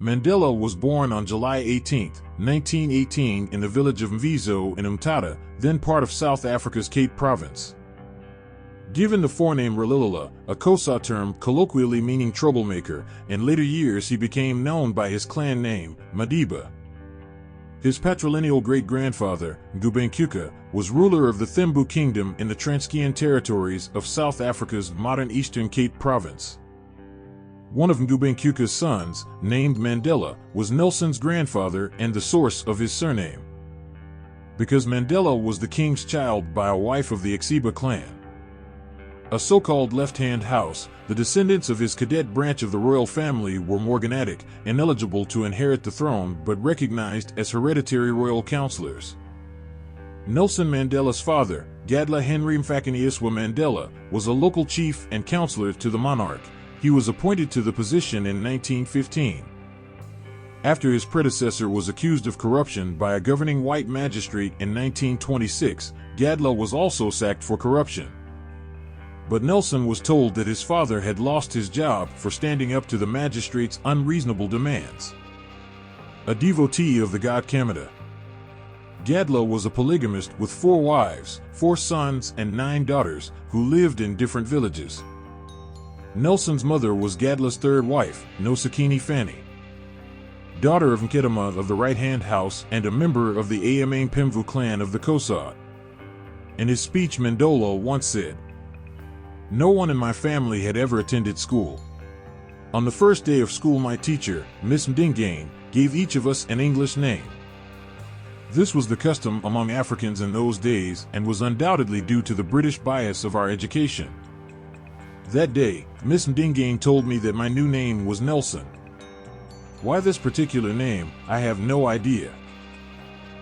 Mandela was born on July 18, 1918 in the village of Mvizo in Umtata, then part of South Africa's Cape Province. Given the forename Rolilala, a Xhosa term colloquially meaning troublemaker, in later years he became known by his clan name, Madiba. His patrilineal great-grandfather, Ngubenkyuka, was ruler of the Thembu Kingdom in the Transkeian territories of South Africa's modern Eastern Cape Province. One of Ngubenkyuka's sons, named Mandela, was Nelson's grandfather and the source of his surname. Because Mandela was the king's child by a wife of the Xiba clan, a so-called left-hand house, the descendants of his cadet branch of the royal family were morganatic, ineligible to inherit the throne but recognized as hereditary royal counselors. Nelson Mandela's father, Gadla Henry Mfakaniuswa Mandela, was a local chief and counselor to the monarch. He was appointed to the position in 1915. After his predecessor was accused of corruption by a governing white magistrate in 1926, Gadla was also sacked for corruption. But Nelson was told that his father had lost his job for standing up to the magistrate's unreasonable demands. A devotee of the god Kamada, Gadla was a polygamist with 4 wives, 4 sons, and 9 daughters, who lived in different villages. Nelson's mother was Gadla's 3rd wife, Nosakini Fanny, daughter of Nketama of the right-hand house and a member of the Ayamane Pemvu clan of the Xhosa. In his speech, Mandela once said, "No one in my family had ever attended school. On the first day of school, my teacher, Miss Mdingane, gave each of us an English name. This was the custom among Africans in those days and was undoubtedly due to the British bias of our education. That day, Miss Mdingane told me that my new name was Nelson. Why this particular name, I have no idea."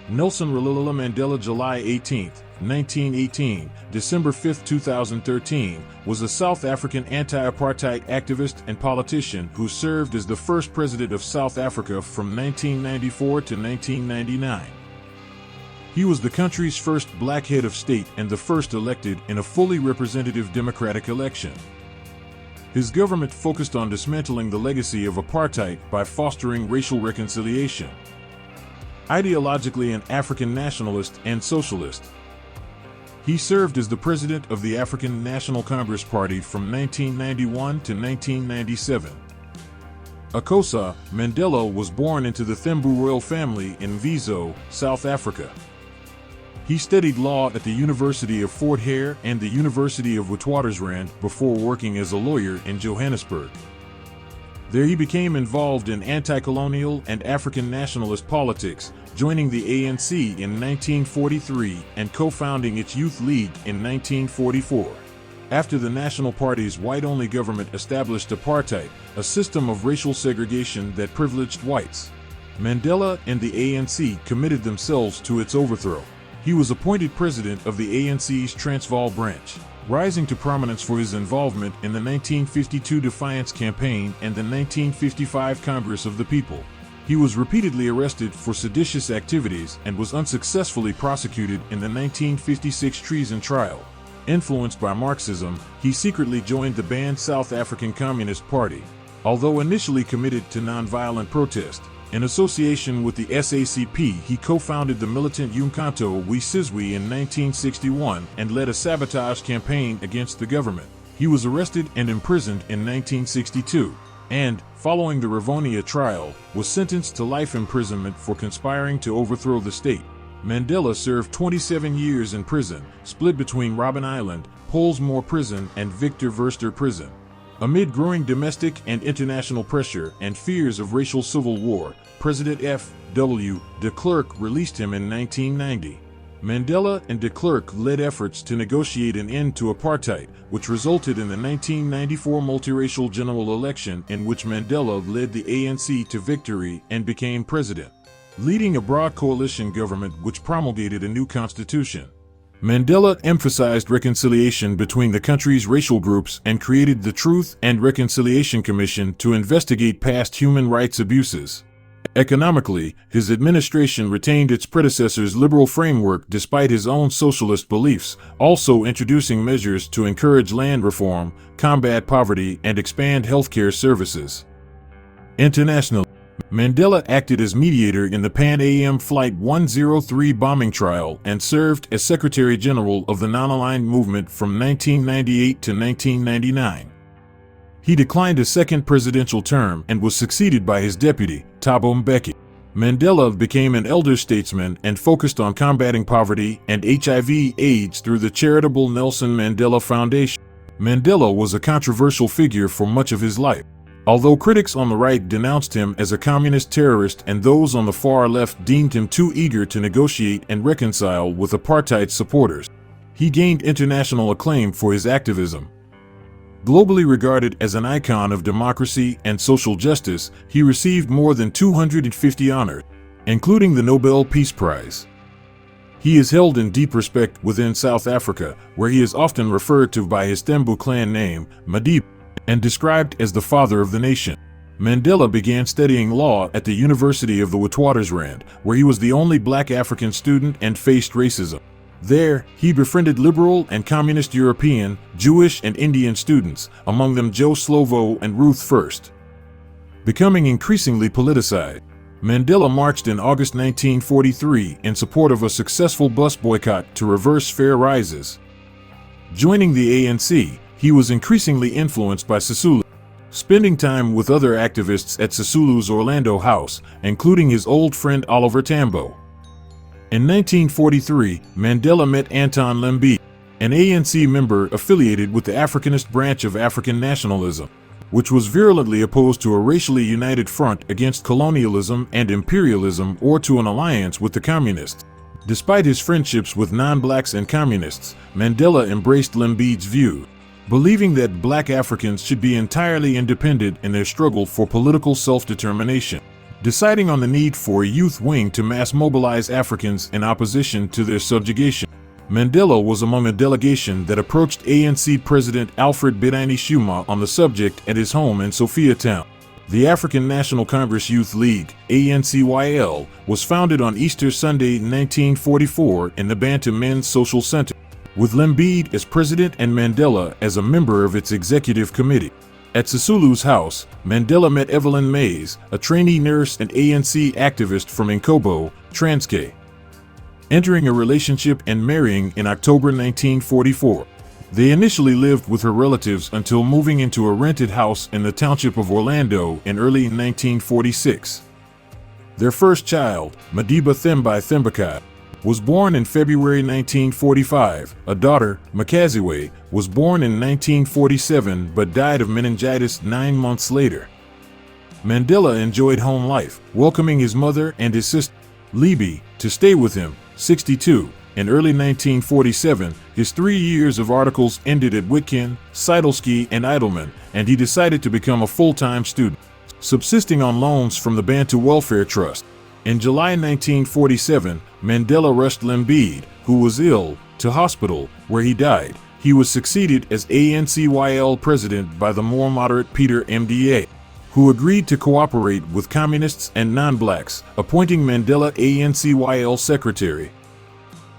Nelson Rolilala Mandela, July 18, 1918, December 5, 2013, was a South African anti-apartheid activist and politician who served as the first president of South Africa from 1994 to 1999. He was the country's first black head of state and the first elected in a fully representative democratic election. His government focused on dismantling the legacy of apartheid by fostering racial reconciliation. Ideologically an African nationalist and socialist, he served as the president of the African National Congress Party from 1991 to 1997. A Xhosa, Mandela was born into the Thembu royal family in Mvizo, South Africa. He studied law at the University of Fort Hare and the University of Witwatersrand before working as a lawyer in Johannesburg. There he became involved in anti-colonial and African nationalist politics, joining the ANC in 1943 and co-founding its Youth League in 1944. After the National Party's white-only government established apartheid, a system of racial segregation that privileged whites, Mandela and the ANC committed themselves to its overthrow. He was appointed president of the ANC's Transvaal branch, rising to prominence for his involvement in the 1952 Defiance Campaign and the 1955 Congress of the People. He was repeatedly arrested for seditious activities and was unsuccessfully prosecuted in the 1956 treason trial. Influenced by Marxism, he secretly joined the banned South African Communist Party. Although initially committed to nonviolent protest, in association with the SACP, he co-founded the militant Umkhonto we Sizwe in 1961 and led a sabotage campaign against the government. He was arrested and imprisoned in 1962, and, following the Rivonia trial, was sentenced to life imprisonment for conspiring to overthrow the state. Mandela served 27 years in prison, split between Robben Island, Pollsmoor Prison and Victor Verster Prison. Amid growing domestic and international pressure and fears of racial civil war, President F.W. de Klerk released him in 1990. Mandela and de Klerk led efforts to negotiate an end to apartheid, which resulted in the 1994 multiracial general election in which Mandela led the ANC to victory and became president, leading a broad coalition government which promulgated a new constitution. Mandela emphasized reconciliation between the country's racial groups and created the Truth and Reconciliation Commission to investigate past human rights abuses. Economically, his administration retained its predecessor's liberal framework despite his own socialist beliefs, also introducing measures to encourage land reform, combat poverty, and expand healthcare services. Internationally, Mandela acted as mediator in the Pan Am Flight 103 bombing trial and served as Secretary General of the Non-Aligned Movement from 1998 to 1999. He declined a second presidential term and was succeeded by his deputy, Thabo Mbeki. Mandela became an elder statesman and focused on combating poverty and HIV/AIDS through the charitable Nelson Mandela Foundation. Mandela was a controversial figure for much of his life. Although critics on the right denounced him as a communist terrorist and those on the far left deemed him too eager to negotiate and reconcile with apartheid supporters, he gained international acclaim for his activism. Globally regarded as an icon of democracy and social justice, he received more than 250 honors, including the Nobel Peace Prize. He is held in deep respect within South Africa, where he is often referred to by his Thembu clan name, Madiba, and described as the father of the nation. Mandela began studying law at the University of the Witwatersrand, where he was the only black African student and faced racism. There, he befriended liberal and communist European, Jewish and Indian students, among them Joe Slovo and Ruth First. Becoming increasingly politicized, Mandela marched in August 1943 in support of a successful bus boycott to reverse fare rises. Joining the ANC, he was increasingly influenced by Sisulu, spending time with other activists at Sisulu's Orlando house, including his old friend Oliver Tambo. In 1943, Mandela met Anton Lembede, an ANC member affiliated with the Africanist branch of African nationalism, which was virulently opposed to a racially united front against colonialism and imperialism or to an alliance with the communists. Despite his friendships with non-blacks and communists, Mandela embraced Lembede's view, believing that black Africans should be entirely independent in their struggle for political self-determination. Deciding on the need for a youth wing to mass mobilize Africans in opposition to their subjugation, Mandela was among a delegation that approached ANC President Alfred Bitini Xuma on the subject at his home in Sophiatown. The African National Congress Youth League, ANCYL, was founded on Easter Sunday 1944 in the Bantu Men's Social Center, with Lembede as president and Mandela as a member of its executive committee. At Sisulu's house, Mandela met Evelyn Mays, a trainee nurse and ANC activist from Inkobo, Transkei, entering a relationship and marrying in October 1944. They initially lived with her relatives until moving into a rented house in the township of Orlando in early 1946. Their first child, Madiba Thembi Thembakai, was born in February 1945. A daughter, Makaziwe, was born in 1947 but died of meningitis 9 months later. Mandela enjoyed home life, welcoming his mother and his sister, Libi, to stay with him, 62. In early 1947, his 3 years of articles ended at Witkin, Sidlesky, and Idleman, and he decided to become a full-time student, subsisting on loans from the Bantu Welfare Trust. In July 1947, Mandela rushed Lembede, who was ill, to hospital, where he died. He was succeeded as ANCYL president by the more moderate Peter MDA, who agreed to cooperate with communists and non-blacks, appointing Mandela ANCYL secretary.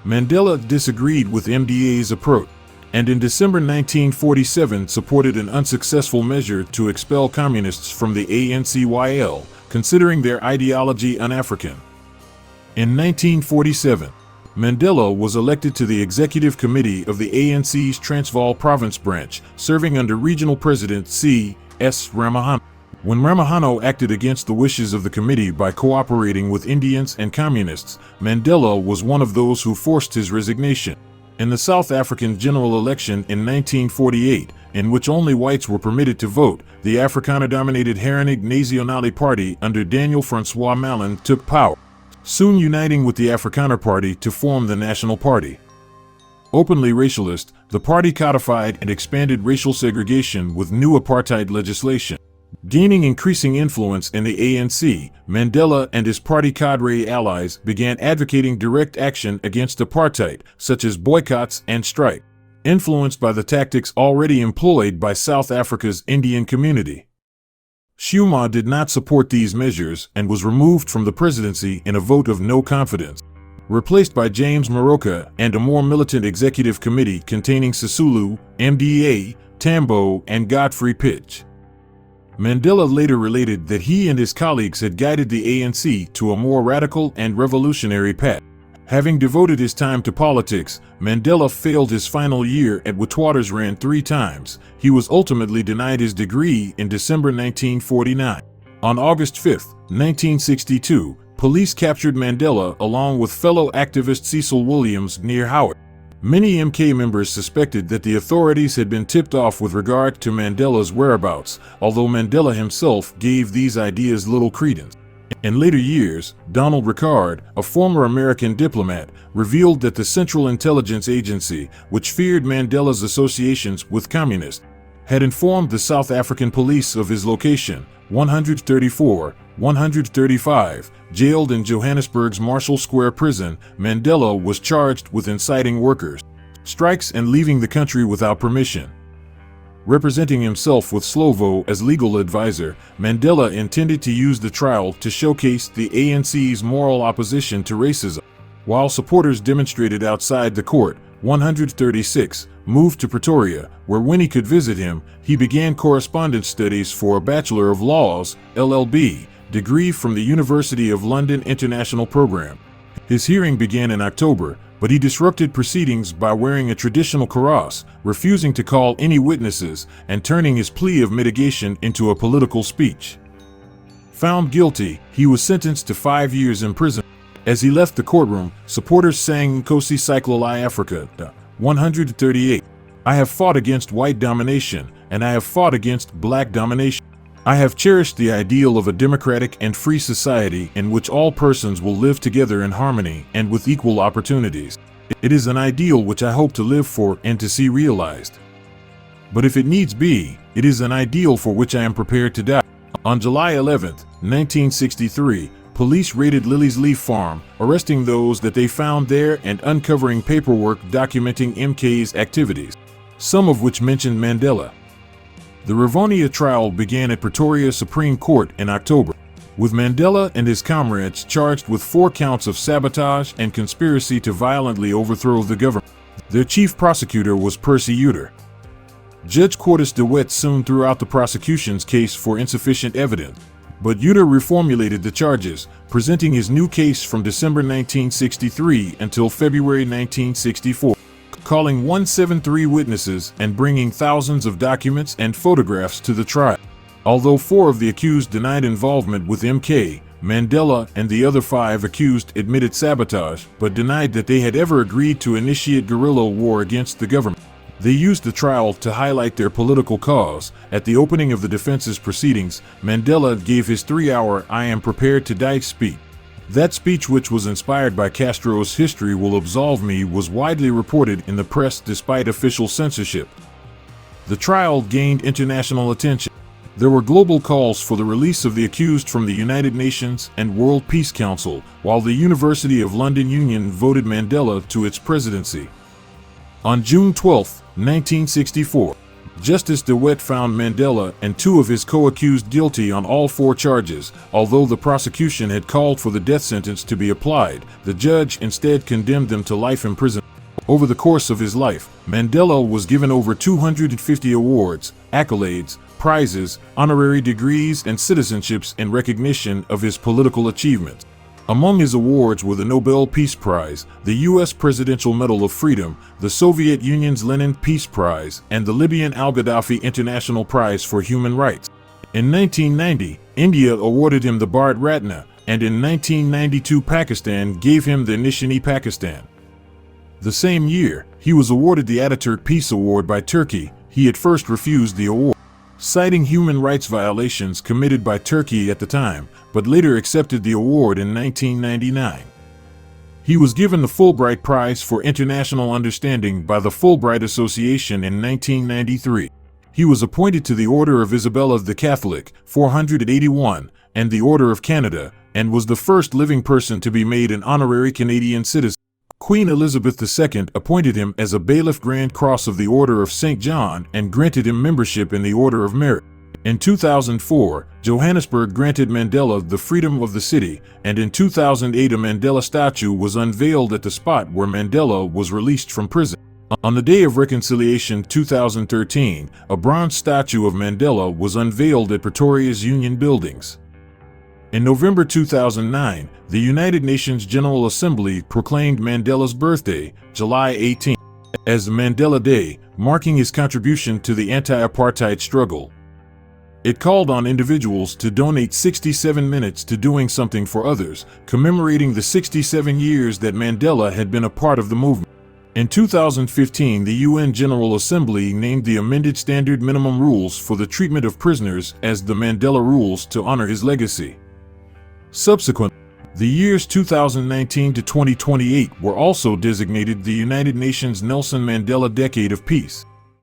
Mandela disagreed with MDA's approach, and in December 1947 supported an unsuccessful measure to expel communists from the ANCYL, considering their ideology un-African. In 1947, Mandela was elected to the executive committee of the ANC's Transvaal province branch, serving under regional president C.S. Ramahano. When Ramahano acted against the wishes of the committee by cooperating with Indians and communists, Mandela was one of those who forced his resignation. In the South African general election in 1948, in which only whites were permitted to vote, the Afrikaner-dominated Herenigde Nasionale Party under Daniel Francois Malan took power, soon uniting with the Afrikaner Party to form the National Party. Openly racialist, the party codified and expanded racial segregation with new apartheid legislation. Gaining increasing influence in the ANC, Mandela and his party cadre allies began advocating direct action against apartheid, such as boycotts and strike, influenced by the tactics already employed by South Africa's Indian community. Xuma did not support these measures and was removed from the presidency in a vote of no confidence, replaced by James Moroka and a more militant executive committee containing Sisulu, MDA, Tambo, and Godfrey Pitch. Mandela later related that he and his colleagues had guided the ANC to a more radical and revolutionary path. Having devoted his time to politics, Mandela failed his final year at Witwatersrand 3 times. He was ultimately denied his degree in December 1949. On August 5, 1962, police captured Mandela along with fellow activist Cecil Williams near Howard. Many MK members suspected that the authorities had been tipped off with regard to Mandela's whereabouts, although Mandela himself gave these ideas little credence. In later years, Donald Ricard, a former American diplomat, revealed that the Central Intelligence Agency, which feared Mandela's associations with communists, had informed the South African police of his location. 134, 135, jailed in Johannesburg's Marshall Square prison, Mandela was charged with inciting workers' strikes and leaving the country without permission. Representing himself with Slovo as legal advisor, Mandela intended to use the trial to showcase the ANC's moral opposition to racism. While supporters demonstrated outside the court, 136, moved to Pretoria, where when he could visit him, he began correspondence studies for a Bachelor of Laws, LLB, degree from the University of London International Program. His hearing began in October, but he disrupted proceedings by wearing a traditional kaross, refusing to call any witnesses, and turning his plea of mitigation into a political speech. Found guilty, he was sentenced to 5 years in prison. As he left the courtroom, supporters sang Nkosi Sihlalo Africa. 138. I have fought against white domination, and I have fought against black domination. I have cherished the ideal of a democratic and free society in which all persons will live together in harmony and with equal opportunities. It is an ideal which I hope to live for and to see realized. But if it needs be, it is an ideal for which I am prepared to die. On July 11, 1963, police raided Lily's Leaf Farm, arresting those that they found there and uncovering paperwork documenting MK's activities, some of which mentioned Mandela. The Rivonia trial began at Pretoria Supreme Court in October, with Mandela and his comrades charged with 4 counts of sabotage and conspiracy to violently overthrow the government. Their chief prosecutor was Percy Uter. Judge Cordis de Wet soon threw out the prosecution's case for insufficient evidence, but Uter reformulated the charges, presenting his new case from December 1963 until February 1964. Calling 173 witnesses and bringing thousands of documents and photographs to the trial. Although 4 of the accused denied involvement with MK, Mandela and the other 5 accused admitted sabotage, but denied that they had ever agreed to initiate guerrilla war against the government. They used the trial to highlight their political cause. At the opening of the defense's proceedings, Mandela gave his 3-hour "I am prepared to die" speech. That speech, which was inspired by Castro's "History will absolve me," was widely reported in the press despite official censorship. The trial gained international attention. There were global calls for the release of the accused from the United Nations and World Peace Council, while the University of London Union voted Mandela to its presidency. On June 12, 1964, Justice de Wet found Mandela and 2 of his co-accused guilty on all 4 charges. Although the prosecution had called for the death sentence to be applied, the judge instead condemned them to life imprisonment. Over the course of his life, Mandela was given over 250 awards, accolades, prizes, honorary degrees, and citizenships in recognition of his political achievements. Among his awards were the Nobel Peace Prize, the U.S. Presidential Medal of Freedom, the Soviet Union's Lenin Peace Prize, and the Libyan Al-Gaddafi International Prize for Human Rights. In 1990, India awarded him the Bharat Ratna, and in 1992 Pakistan gave him the Nishani-Pakistan. The same year, he was awarded the Ataturk Peace Award by Turkey. He at first refused the award, citing human rights violations committed by Turkey at the time, but later accepted the award in 1999. He was given the Fulbright Prize for International Understanding by the Fulbright Association in 1993. He was appointed to the Order of Isabella the Catholic, 481, and the Order of Canada, and was the first living person to be made an honorary Canadian citizen. Queen Elizabeth II appointed him as a Bailiff Grand Cross of the Order of St. John and granted him membership in the Order of Merit. In 2004, Johannesburg granted Mandela the freedom of the city, and in 2008 a Mandela statue was unveiled at the spot where Mandela was released from prison. On the Day of Reconciliation 2013, a bronze statue of Mandela was unveiled at Pretoria's Union Buildings. In November 2009, the United Nations General Assembly proclaimed Mandela's birthday, July 18, as the Mandela Day, marking his contribution to the anti-apartheid struggle. It called on individuals to donate 67 minutes to doing something for others, commemorating the 67 years that Mandela had been a part of the movement. In 2015, the UN General Assembly named the amended Standard Minimum Rules for the Treatment of Prisoners as the Mandela Rules to honor his legacy. Subsequently, the years 2019 to 2028 were also designated the United Nations Nelson Mandela Decade of Peace.